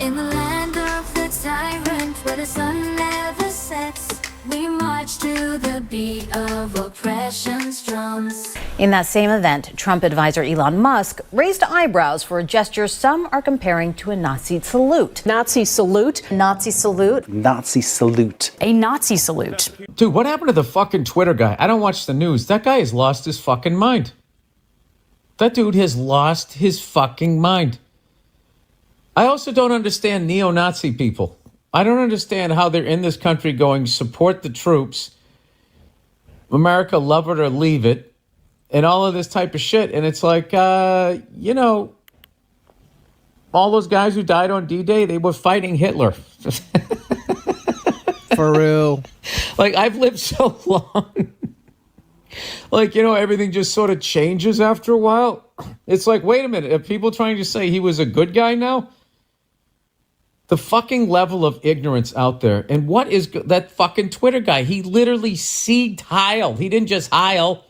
In the land of the tyrant, where the sun never sets, we march to the beat of oppression's drums. In that same event, Trump advisor Elon Musk raised eyebrows for a gesture some are comparing to a Nazi salute. Nazi salute? Nazi salute? Nazi salute. A Nazi salute. Dude, what happened to the fucking Twitter guy? I don't watch the news. That guy has lost his fucking mind. That dude has lost his fucking mind. I also don't understand neo-Nazi people. I don't understand how they're in this country going, support the troops, America, love it or leave it, and all of this type of shit. And it's like, all those guys who died on D-Day, they were fighting Hitler. For real. Like, I've lived so long. Like, everything just sort of changes after a while. It's like, wait a minute, are people trying to say he was a good guy now? The fucking level of ignorance out there. And what is that fucking Twitter guy? He literally sieged Heil. He didn't just Heil.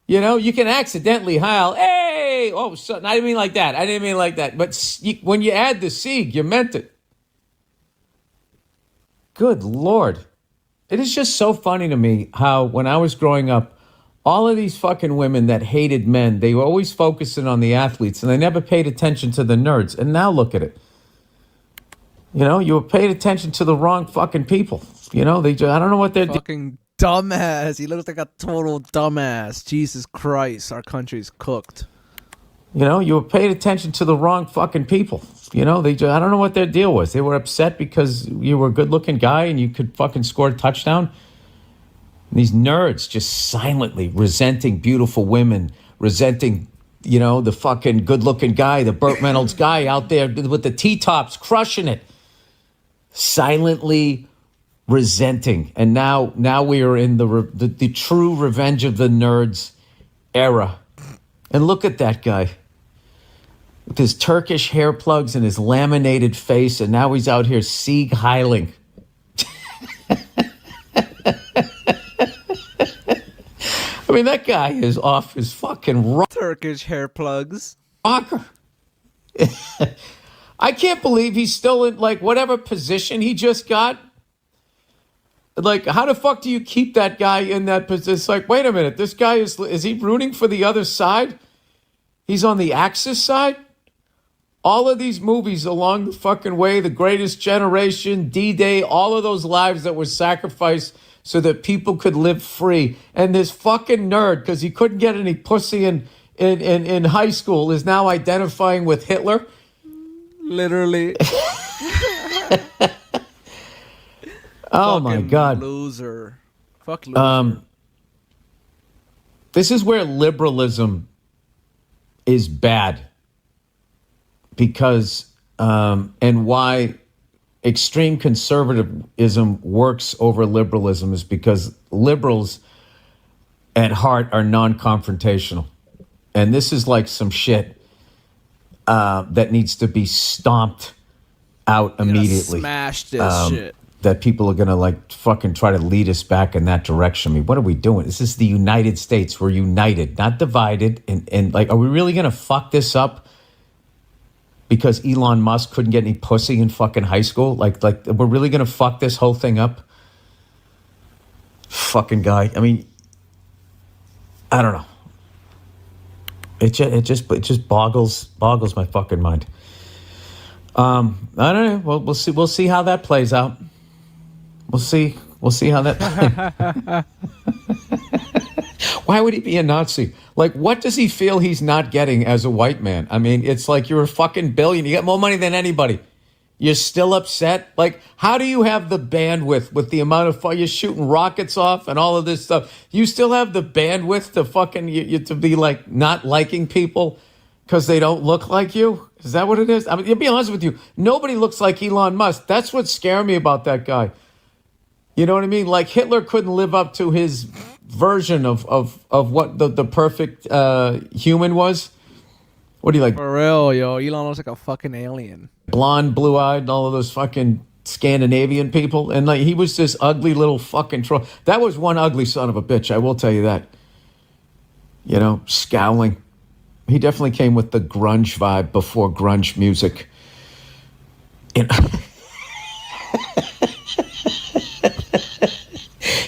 You can accidentally Heil. Hey! Oh, so, I didn't mean like that. But when you add the sieg, you meant it. Good Lord. It is just so funny to me how when I was growing up, all of these fucking women that hated men, they were always focusing on the athletes and they never paid attention to the nerds. And now look at it. You were paid attention to the wrong fucking people. I don't know what they're doing. Fucking dumbass. He looks like a total dumbass. Jesus Christ, our country's cooked. You were paid attention to the wrong fucking people. I don't know what their deal was. They were upset because you were a good-looking guy and you could fucking score a touchdown. And these nerds just silently resenting beautiful women, resenting, the fucking good-looking guy, the Burt Reynolds guy out there with the T-tops crushing it. Silently resenting. And now we are in the true revenge of the nerds era. And look at that guy. With his Turkish hair plugs and his laminated face, and now he's out here sieg heiling. I mean, that guy is off his fucking Turkish hair plugs. rocker. I can't believe he's still in, whatever position he just got. How the fuck do you keep that guy in that position? It's like, wait a minute, this guy is he rooting for the other side? He's on the Axis side? All of these movies along the fucking way, The Greatest Generation, D-Day, all of those lives that were sacrificed so that people could live free. And this fucking nerd, because he couldn't get any pussy in high school, is now identifying with Hitler. Literally. Oh my God. Loser. Fuck loser. This is where liberalism is bad. Because, and why extreme conservatism works over liberalism is because liberals at heart are non-confrontational. And this is like some shit that needs to be stomped out immediately. Smash this shit. That people are going to fucking try to lead us back in that direction. I mean, what are we doing? This is the United States. We're united, not divided. And are we really going to fuck this up? Because Elon Musk couldn't get any pussy in fucking high school? We're really going to fuck this whole thing up? Fucking guy. I mean, I don't know. It just boggles my fucking mind. I don't know. Well, we'll see how that plays out. We'll see how that. Why would he be a Nazi? What does he feel he's not getting as a white man? I mean, it's like you're a fucking billion. You got more money than anybody. You're still upset? How do you have the bandwidth with the amount of fun you're shooting rockets off and all of this stuff? You still have the bandwidth to fucking, to be not liking people because they don't look like you? Is that what it is? I mean, to be honest with you, nobody looks like Elon Musk. That's what scared me about that guy. You know what I mean? Hitler couldn't live up to his version of what the perfect human was. What do you like? For real, yo. Elon looks like a fucking alien. Blonde, blue-eyed, and all of those fucking Scandinavian people. And he was this ugly little fucking troll. That was one ugly son of a bitch, I will tell you that. Scowling. He definitely came with the grunge vibe before grunge music. You know?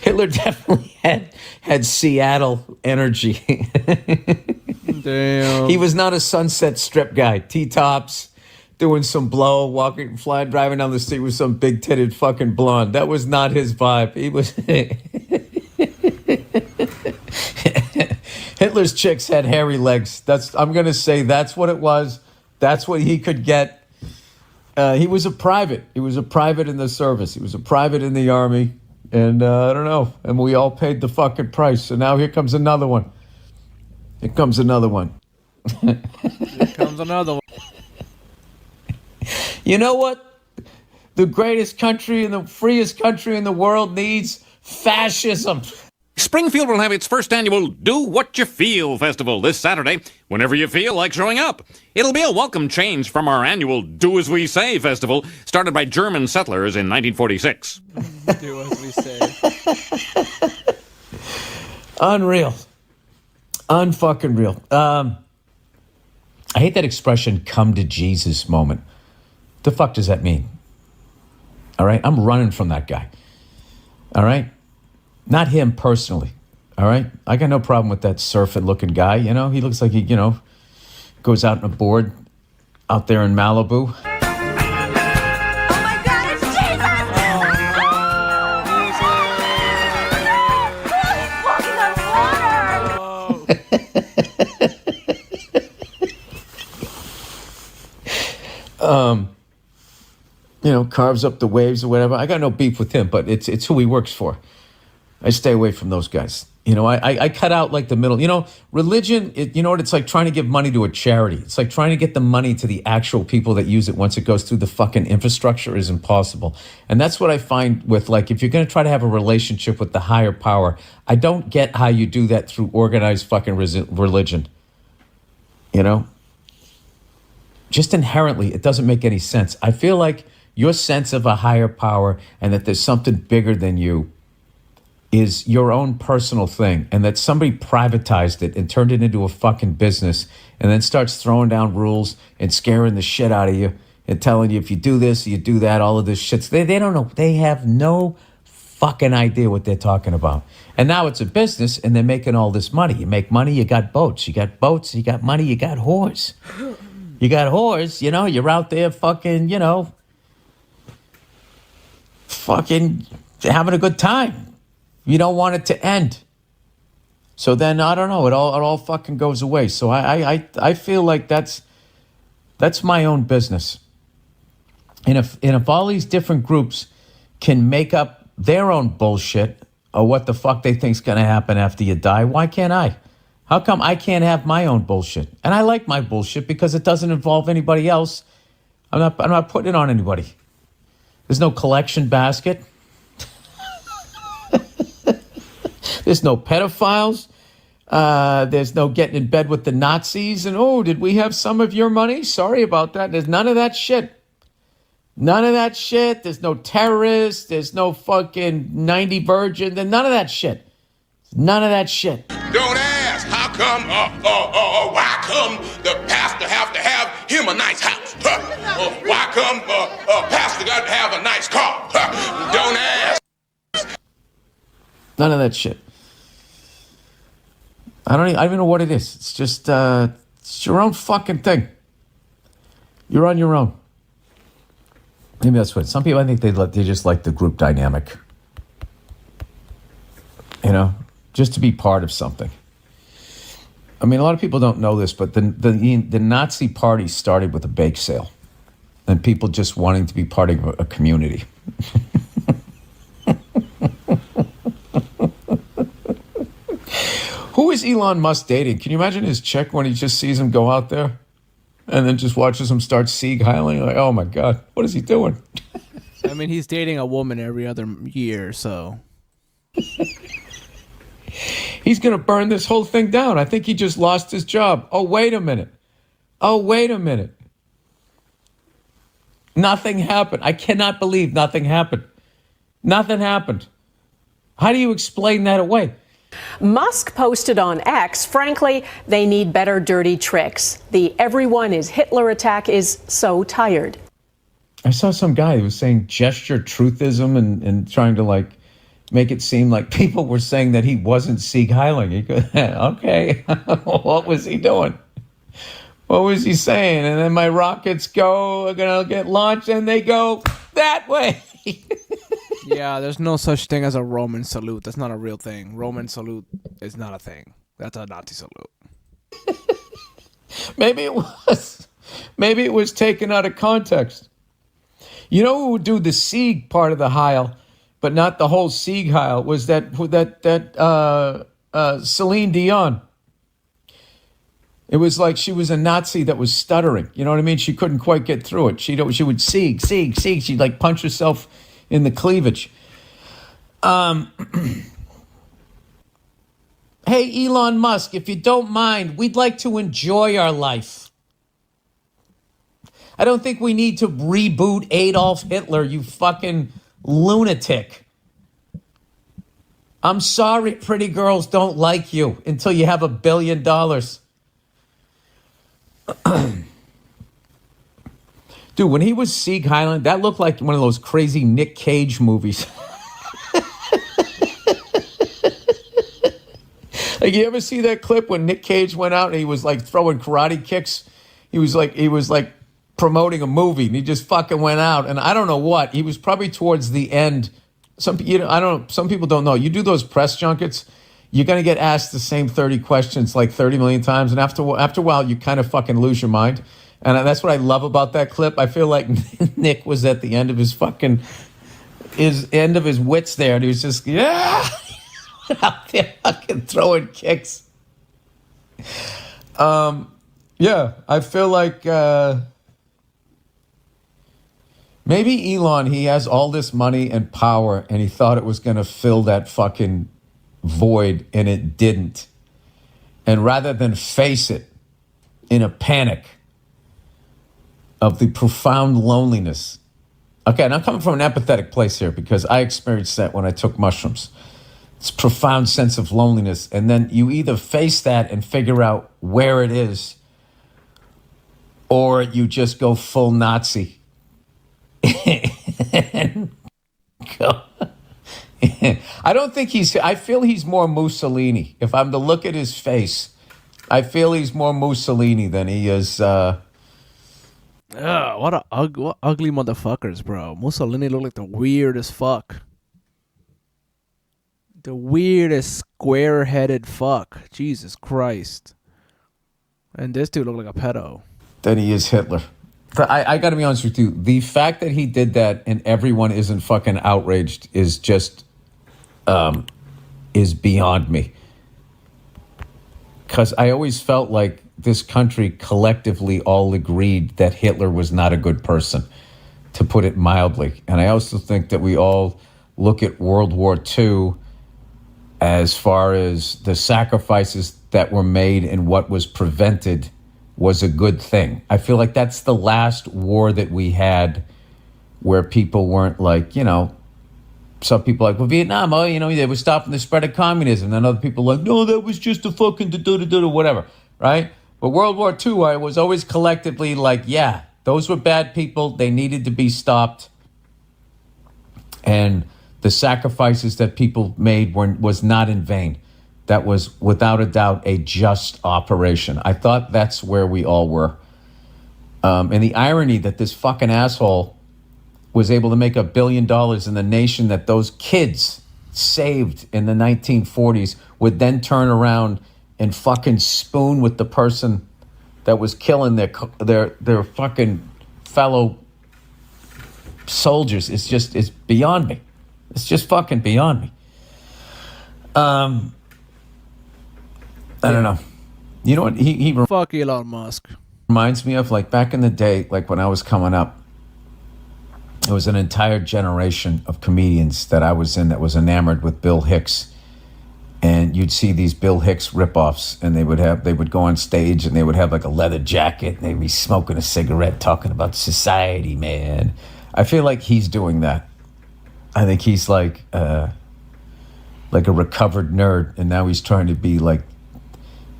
Hitler definitely had Seattle energy. Damn. He was not a Sunset Strip guy. T-tops, doing some blow, driving down the street with some big-titted fucking blonde. That was not his vibe. He was... Hitler's chicks had hairy legs. I'm going to say that's what it was. That's what he could get. He was a private. He was a private in the service. He was a private in the army. And I don't know. And we all paid the fucking price. So now here comes another one. Here comes another one. Here comes another one. You know what? The greatest country and the freest country in the world needs fascism. Springfield will have its first annual Do What You Feel festival this Saturday, whenever you feel like showing up. It'll be a welcome change from our annual Do As We Say festival, started by German settlers in 1946. Do as we say. Unreal. Unfucking real. I hate that expression, come to Jesus moment. The fuck does that mean? All right? I'm running from that guy. All right? Not him personally. All right? I got no problem with that surfing looking guy. You know, he looks like he, goes out on a board out there in Malibu. Oh my God, it's Jesus! Carves up the waves or whatever. I got no beef with him, but it's who he works for. I stay away from those guys. I cut out like the middle. Religion, it's like trying to give money to a charity. It's like trying to get the money to the actual people that use it once it goes through the fucking infrastructure is impossible. And that's what I find with, like, if you're going to try to have a relationship with the higher power, I don't get how you do that through organized fucking religion. Just inherently, it doesn't make any sense. I feel like your sense of a higher power and that there's something bigger than you is your own personal thing, and that somebody privatized it and turned it into a fucking business and then starts throwing down rules and scaring the shit out of you and telling you if you do this, you do that, all of this shit. They don't know. They have no fucking idea what they're talking about. And now it's a business and they're making all this money. You make money, you got boats. You got boats, you got money, you got whores. You got whores, you're out there fucking, fucking having a good time. You don't want it to end. So then, I don't know, it all fucking goes away. So I feel like that's my own business. And if all these different groups can make up their own bullshit or what the fuck they think's going to happen after you die, why can't I? How come I can't have my own bullshit? And I like my bullshit because it doesn't involve anybody else. I'm not putting it on anybody. There's no collection basket. There's no pedophiles. There's no getting in bed with the Nazis. And, did we have some of your money? Sorry about that. There's none of that shit. None of that shit. There's no terrorists. There's no fucking 90 virgin. There's none of that shit. None of that shit. Don't ask how come, why come the pastor have to have him a nice house? Why come pastor got to have a nice car? Don't ask. None of that shit. I don't even know what it is. It's just it's your own fucking thing. You're on your own. Maybe that's what some people. I think they just like the group dynamic. Just to be part of something. I mean, a lot of people don't know this, but the Nazi party started with a bake sale, and people just wanting to be part of a community. Who is Elon Musk dating? Can you imagine his chick when he just sees him go out there and then just watches him start Sieg Heiling? Like, oh my God, what is he doing? I mean, he's dating a woman every other year, so. He's going to burn this whole thing down. I think he just lost his job. Oh, wait a minute. Nothing happened. I cannot believe nothing happened. Nothing happened. How do you explain that away? Musk posted on X, frankly, they need better dirty tricks. The everyone is Hitler attack is so tired. I saw some guy who was saying gesture truthism and trying to like make it seem like people were saying that he wasn't Sieg Heiling. He goes, okay, what was he doing? What was he saying? And then my rockets are gonna get launched and they go that way. Yeah, there's no such thing as a Roman salute. That's not a real thing. Roman salute is not a thing. That's a Nazi salute. Maybe it was. Maybe it was taken out of context. You know who would do the Sieg part of the Heil, but not the whole Sieg Heil, was that Celine Dion. It was like she was a Nazi that was stuttering. You know what I mean? She couldn't quite get through it. She would Sieg. She'd like punch herself in the cleavage. Hey, Elon Musk, if you don't mind, we'd like to enjoy our life. I don't think we need to reboot Adolf Hitler, you fucking lunatic. I'm sorry pretty girls don't like you until you have $1 billion. Dude, when he was Sieg Heiling, that looked like one of those crazy Nick Cage movies. Like, you ever see that clip when Nick Cage went out and he was like throwing karate kicks? He was like promoting a movie and he just fucking went out, and I don't know what. He was probably towards the end. Some people don't know. You do those press junkets, you're going to get asked the same 30 questions like 30 million times, and after a while you kind of fucking lose your mind. And that's what I love about that clip. I feel like Nick was at the end of his wits there, and he was just out there fucking throwing kicks. Yeah, I feel like maybe Elon, he has all this money and power, and he thought it was going to fill that fucking void, and it didn't. And rather than face it in a panic of the profound loneliness. Okay, and I'm coming from an empathetic place here because I experienced that when I took mushrooms. It's a profound sense of loneliness. And then you either face that and figure out where it is, or you just go full Nazi. I feel he's more Mussolini. If I'm to look at his face, I feel he's more Mussolini than he is. What ugly motherfuckers, bro. Mussolini looked like the weirdest fuck. The weirdest square-headed fuck. Jesus Christ. And this dude looked like a pedo. Then he is Hitler. I got to be honest with you. The fact that he did that and everyone isn't fucking outraged is just is beyond me. Because I always felt like this country collectively all agreed that Hitler was not a good person, to put it mildly. And I also think that we all look at World War II as far as the sacrifices that were made and what was prevented was a good thing. I feel like that's the last war that we had where people weren't like, some people like, well, Vietnam, they were stopping the spread of communism. And then other people like, no, that was just a fucking whatever, right? But World War II, I was always collectively like, yeah, those were bad people. They needed to be stopped. And the sacrifices that people made was not in vain. That was, without a doubt, a just operation. I thought that's where we all were. And the irony that this fucking asshole was able to make $1 billion in the nation that those kids saved in the 1940s would then turn around and fucking spoon with the person that was killing their fucking fellow soldiers. It's beyond me. It's just fucking beyond me. I don't know. You know what he Fuck Elon Musk. reminds me of? Like back in the day, like when I was coming up, there was an entire generation of comedians that I was in that was enamored with Bill Hicks. And you'd see these Bill Hicks ripoffs, and they would go on stage and they would have like a leather jacket and they'd be smoking a cigarette talking about society, man. I feel like he's doing that. I think he's like a recovered nerd, and now he's trying to be like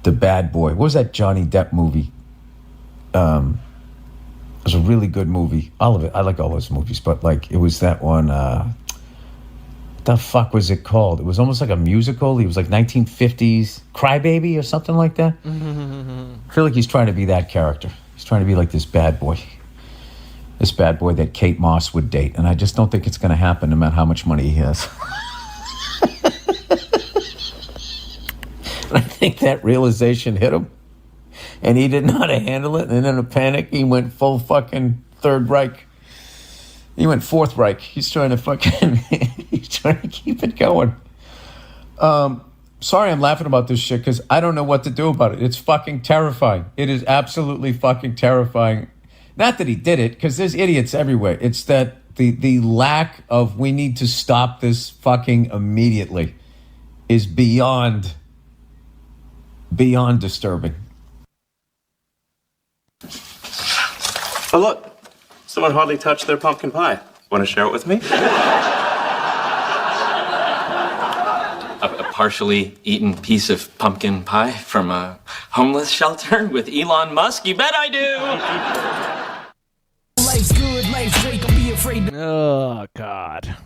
the bad boy. What was that Johnny Depp movie? It was a really good movie. All of it. I like all those movies, but like it was that one. What the fuck was it called? It was almost like a musical. He was like 1950s Crybaby or something like that. I feel like he's trying to be that character. He's trying to be like this bad boy. This bad boy that Kate Moss would date. And I just don't think it's going to happen no matter how much money he has. And I think that realization hit him. And he didn't know how to handle it. And in a panic, he went full fucking Third Reich. He went Fourth Reich. He's trying to fucking... he's trying to keep it going. Sorry I'm laughing about this shit because I don't know what to do about it. It's fucking terrifying. It is absolutely fucking terrifying. Not that he did it, because there's idiots everywhere. It's that the lack of we need to stop this fucking immediately is beyond disturbing. Oh, look. Someone hardly touched their pumpkin pie. Want to share it with me? A partially eaten piece of pumpkin pie from a homeless shelter with Elon Musk? You bet I do! Life's good, life's great, don't be afraid. Oh, God.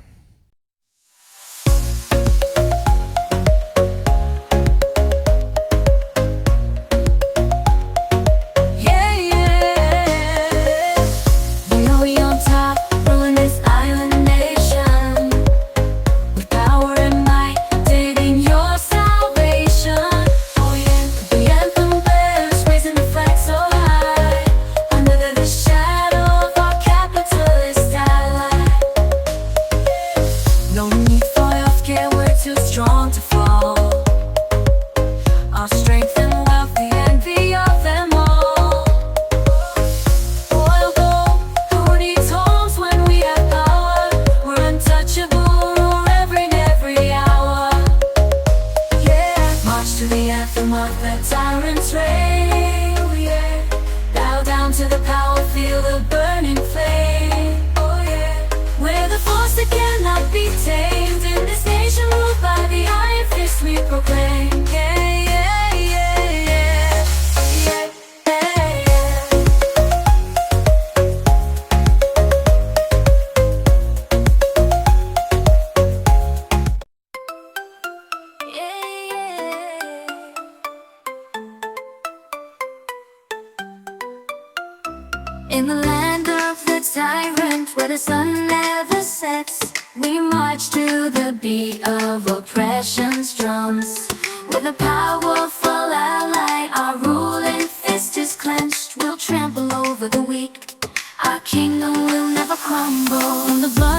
In the land of the tyrant, where the sun never sets, we march to the beat of oppression's drums. With a powerful ally, our ruling fist is clenched. We'll trample over the weak. Our kingdom will never crumble. In the blood